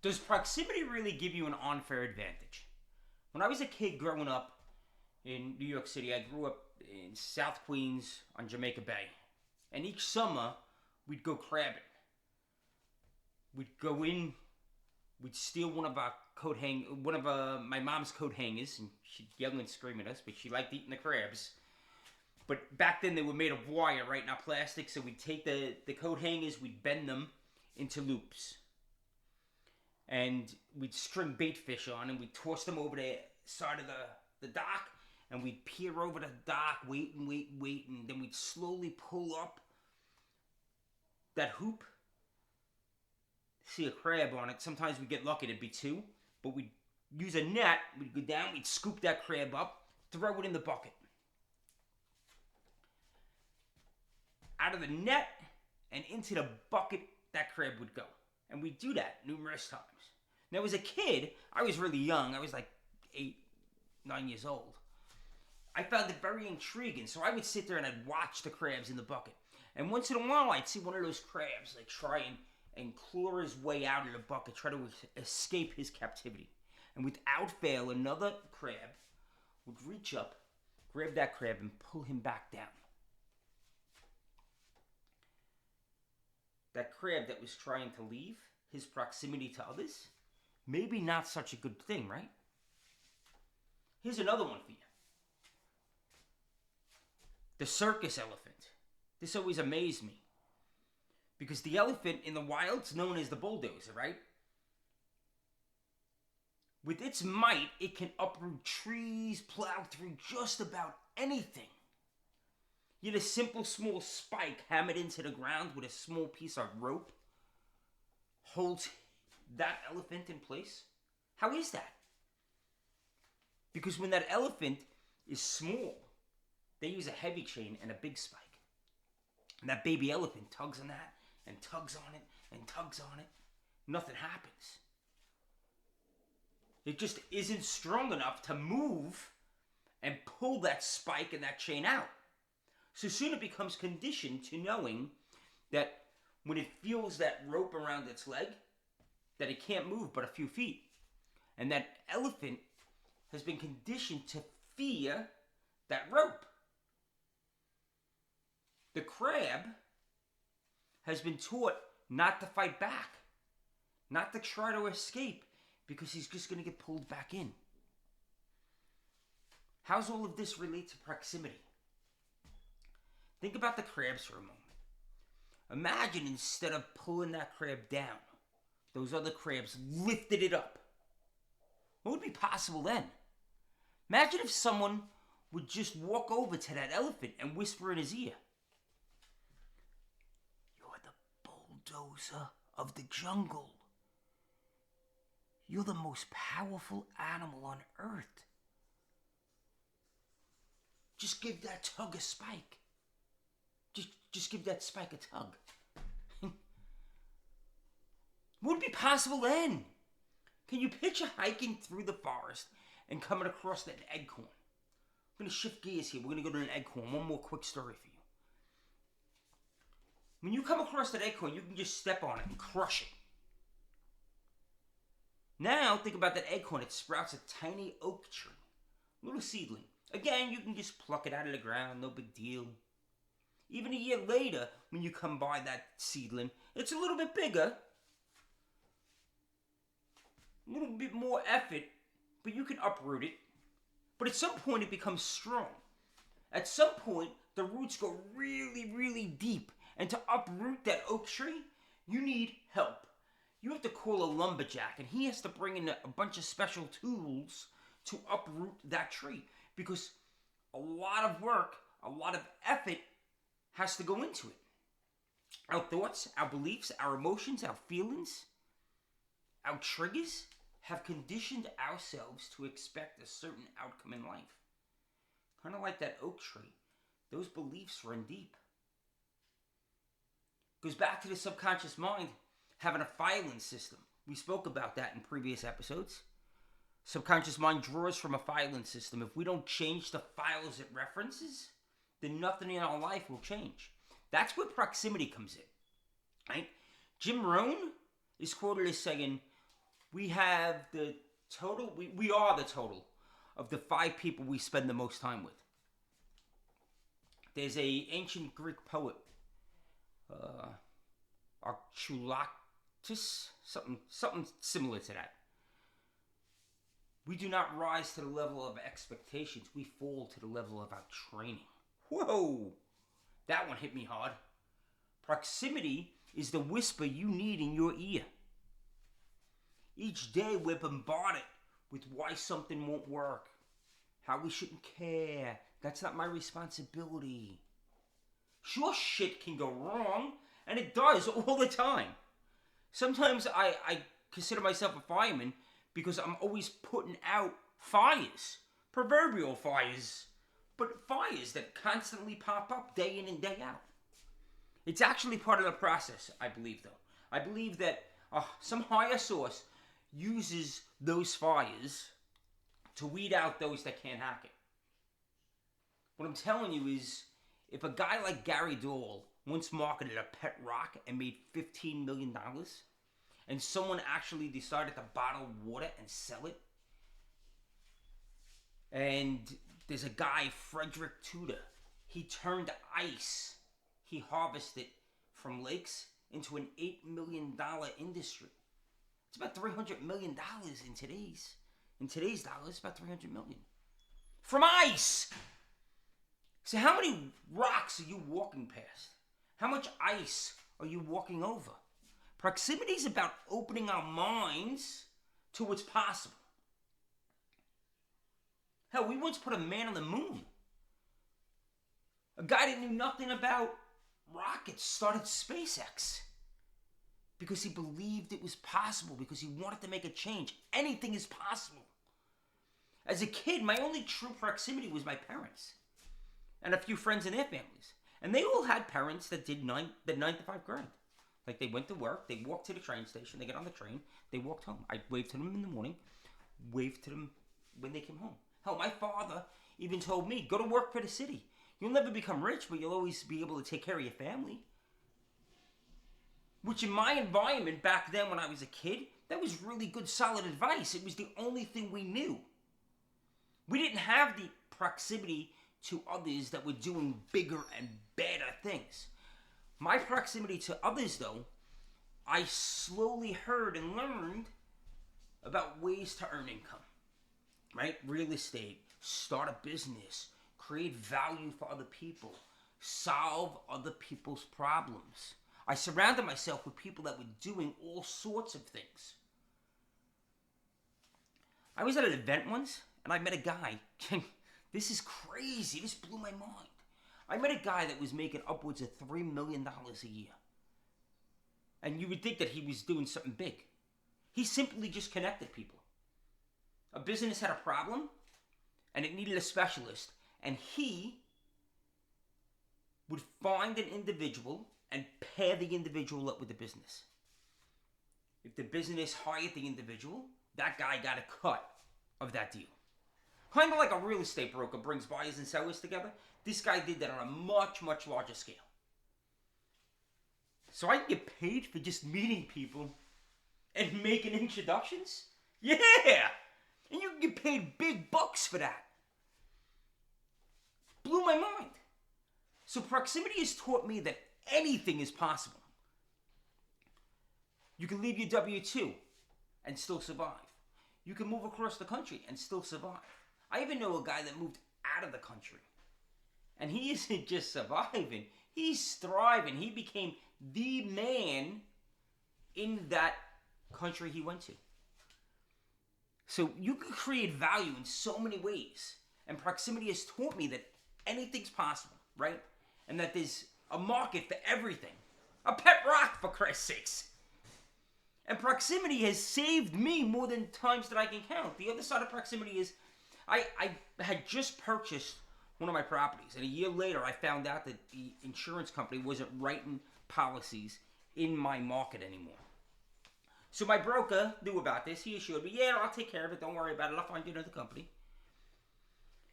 Does proximity really give you an unfair advantage? When I was a kid growing up in New York City, I grew up in South Queens on Jamaica Bay. And each summer, we'd go crabbing. We'd go in, we'd steal one of my mom's coat hangers, and she'd yell and scream at us, but she liked eating the crabs. But back then they were made of wire, right, not plastic, so we'd take the coat hangers, we'd bend them into loops. And we'd string bait fish on, and we'd toss them over the side of the dock, and we'd peer over the dock, wait, and then we'd slowly pull up that hoop, see a crab on it. Sometimes we'd get lucky, there'd be two, but we'd use a net, we'd go down, we'd scoop that crab up, throw it in the bucket. Out of the net and into the bucket, that crab would go. And we'd do that numerous times. Now, as a kid, I was really young. I was like 8, 9 years old. I found it very intriguing, so I would sit there and I'd watch the crabs in the bucket. And once in a while, I'd see one of those crabs like try and claw his way out of the bucket, try to escape his captivity. And without fail, another crab would reach up, grab that crab, and pull him back down. That crab that was trying to leave, his proximity to others, maybe not such a good thing, right? Here's another one for you. The circus elephant. This always amazed me. Because the elephant in the wild's known as the bulldozer, right? With its might, it can uproot trees, plow through just about anything. Yet a simple small spike hammered into the ground with a small piece of rope holds that elephant in place. How is that? Because when that elephant is small, they use a heavy chain and a big spike. And that baby elephant tugs on that and tugs on it and tugs on it. Nothing happens. It just isn't strong enough to move and pull that spike and that chain out. So soon it becomes conditioned to knowing that when it feels that rope around its leg, that it can't move but a few feet. And that elephant has been conditioned to fear that rope. The crab has been taught not to fight back, not to try to escape, because he's just going to get pulled back in. How's all of this relate to proximity? Think about the crabs for a moment. Imagine instead of pulling that crab down, those other crabs lifted it up. What would be possible then? Imagine if someone would just walk over to that elephant and whisper in his ear, "You're the bulldozer of the jungle. You're the most powerful animal on earth. Just give that tug a spike. Just give that spike a tug." What would be possible then? Can you picture hiking through the forest and coming across that acorn? I'm going to shift gears here. We're going to go to an acorn. One more quick story for you. When you come across that acorn, you can just step on it and crush it. Now, think about that acorn. It sprouts a tiny oak tree. Little seedling. Again, you can just pluck it out of the ground. No big deal. Even a year later, when you come by that seedling, it's a little bit bigger. A little bit more effort, but you can uproot it. But at some point, it becomes strong. At some point, the roots go really, really deep. And to uproot that oak tree, you need help. You have to call a lumberjack, and he has to bring in a bunch of special tools to uproot that tree. Because a lot of work, a lot of effort has to go into it. Our thoughts, our beliefs, our emotions, our feelings, our triggers have conditioned ourselves to expect a certain outcome in life. Kind of like that oak tree. Those beliefs run deep. Goes back to the subconscious mind having a filing system. We spoke about that in previous episodes. Subconscious mind draws from a filing system. If we don't change the files it references, then nothing in our life will change. That's where proximity comes in, right? Jim Rohn is quoted as saying, We have the total, we are the total of the 5 people we spend the most time with. There's a ancient Greek poet, Archulatus, something similar to that. We do not rise to the level of expectations. We fall to the level of our training. Whoa! That one hit me hard. Proximity is the whisper you need in your ear. Each day we're bombarded with why something won't work, how we shouldn't care, that's not my responsibility. Sure, shit can go wrong, and it does all the time. Sometimes I consider myself a fireman because I'm always putting out fires. Proverbial fires. But fires that constantly pop up day in and day out. It's actually part of the process, I believe, though. I believe that some higher source uses those fires to weed out those that can't hack it. What I'm telling you is, if a guy like Gary Dole once marketed a pet rock and made $15 million, and someone actually decided to bottle water and sell it, and there's a guy, Frederick Tudor, he turned ice, he harvested from lakes into an $8 million industry. It's about $300 million in today's dollars, it's about $300 million. From ice! So how many rocks are you walking past? How much ice are you walking over? Proximity is about opening our minds to what's possible. Hell, we once put a man on the moon. A guy that knew nothing about rockets started SpaceX because he believed it was possible, because he wanted to make a change. Anything is possible. As a kid, my only true proximity was my parents and a few friends in their families. And they all had parents that did the 9 to 5 grind. Like, they went to work, they walked to the train station, they got on the train, they walked home. I waved to them in the morning, waved to them when they came home. Hell, my father even told me, go to work for the city. You'll never become rich, but you'll always be able to take care of your family. Which in my environment back then when I was a kid, that was really good, solid advice. It was the only thing we knew. We didn't have the proximity to others that were doing bigger and better things. My proximity to others, though, I slowly heard and learned about ways to earn income. Right? Real estate, start a business, create value for other people, solve other people's problems. I surrounded myself with people that were doing all sorts of things. I was at an event once, and I met a guy. This is crazy. This blew my mind. I met a guy that was making upwards of $3 million a year. And you would think that he was doing something big. He simply just connected people. A business had a problem, and it needed a specialist. And he would find an individual and pair the individual up with the business. If the business hired the individual, that guy got a cut of that deal. Kind of like a real estate broker brings buyers and sellers together. This guy did that on a much, much larger scale. So I can get paid for just meeting people and making introductions? Yeah! And you can get paid big bucks for that. Blew my mind. So proximity has taught me that anything is possible. You can leave your W-2 and still survive. You can move across the country and still survive. I even know a guy that moved out of the country. And he isn't just surviving, he's thriving. He became the man in that country he went to. So you can create value in so many ways. And proximity has taught me that anything's possible, right? And that there's a market for everything. A pet rock, for Christ's sakes. And proximity has saved me more than times that I can count. The other side of proximity is I had just purchased one of my properties, and a year later I found out that the insurance company wasn't writing policies in my market anymore. So my broker knew about this. He assured me, yeah, I'll take care of it. Don't worry about it. I'll find you another company.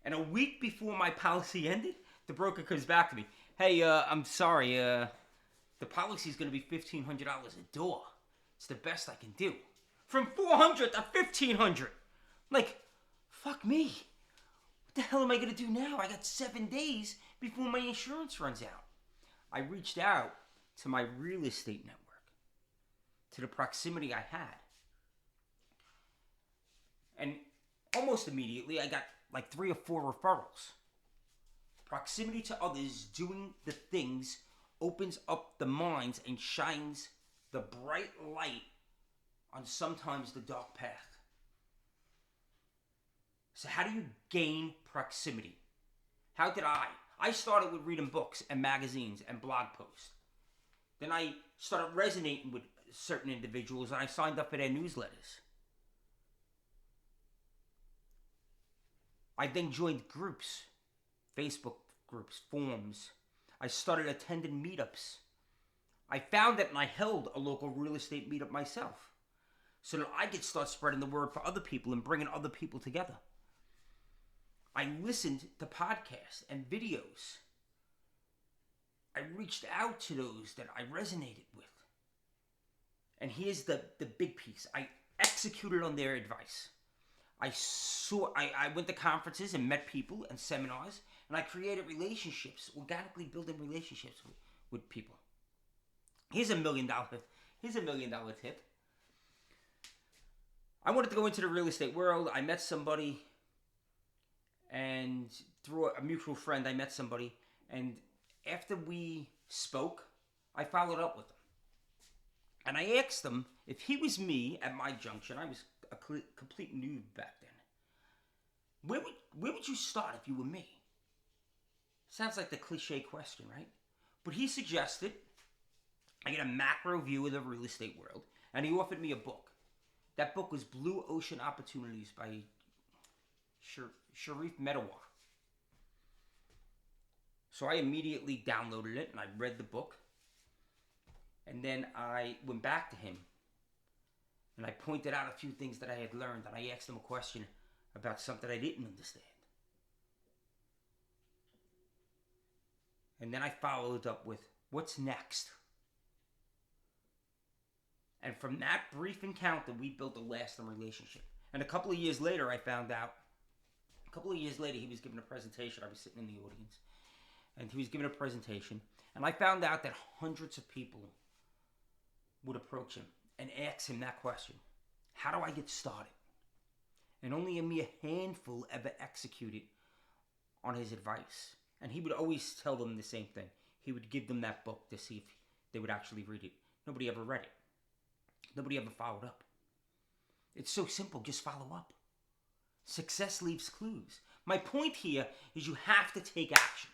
And a week before my policy ended, the broker comes back to me. Hey, I'm sorry. The policy is going to be $1,500 a door. It's the best I can do. from 400 to 1,500. Like, fuck me. What the hell am I going to do now? I got 7 days before my insurance runs out. I reached out to my real estate network, to the proximity I had. And almost immediately, I got like 3 or 4 referrals. Proximity to others doing the things opens up the minds and shines the bright light on sometimes the dark path. So how do you gain proximity? How did I? I started with reading books and magazines and blog posts. Then I started resonating with certain individuals and I signed up for their newsletters. I then joined groups, Facebook groups, forums. I started attending meetups. I found that and I held a local real estate meetup myself so that I could start spreading the word for other people and bringing other people together. I listened to podcasts and videos. I reached out to those that I resonated with. And here's the big piece. I executed on their advice. I went to conferences and met people and seminars, and I created relationships, organically building relationships with people. Here's $1 million tip. I wanted to go into the real estate world. I met somebody, and through a mutual friend, I met somebody, and after we spoke, I followed up with him. And I asked him if he was me at my junction. I was a complete noob back then. Where would you start if you were me? Sounds like the cliche question, right? But he suggested I get a macro view of the real estate world, and he offered me a book. That book was Blue Ocean Opportunities by Sharif Medawar. So I immediately downloaded it and I read the book. And then I went back to him and I pointed out a few things that I had learned, and I asked him a question about something I didn't understand. And then I followed up with, what's next? And from that brief encounter, we built a lasting relationship. And a couple of years later, I found out, he was giving a presentation. I was sitting in the audience, and he was giving a presentation. And I found out that hundreds of people would approach him and ask him that question. How do I get started? And only a mere handful ever executed on his advice. And he would always tell them the same thing. He would give them that book to see if they would actually read it. Nobody ever read it. Nobody ever followed up. It's so simple. Just follow up. Success leaves clues. My point here is you have to take action.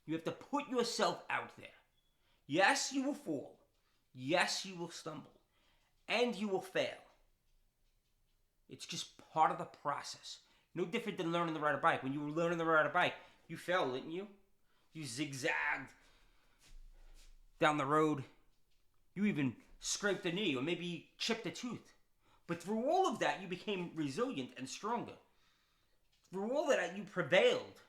You have to put yourself out there. Yes, you will fall. Yes, you will stumble. And you will fail. It's just part of the process. No different than learning to ride a bike. When you were learning to ride a bike, you fell, didn't you? You zigzagged down the road. You even scraped a knee, or maybe you chipped a tooth. But through all of that, you became resilient and stronger. Through all of that, you prevailed.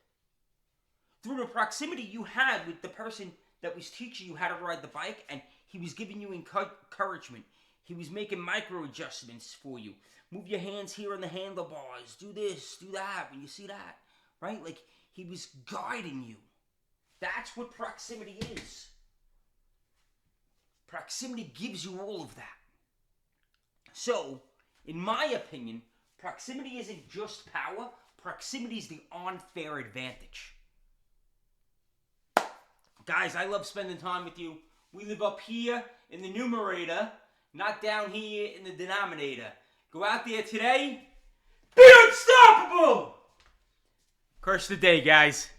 Through the proximity you had with the person that was teaching you how to ride the bike, and he was giving you encouragement. He was making micro adjustments for you. Move your hands here on the handlebars. Do this, do that, when you see that. Right? Like, he was guiding you. That's what proximity is. Proximity gives you all of that. So, in my opinion, proximity isn't just power. Proximity is the unfair advantage. Guys, I love spending time with you. We live up here in the numerator, not down here in the denominator. Go out there today. Be unstoppable! Curse the day, guys.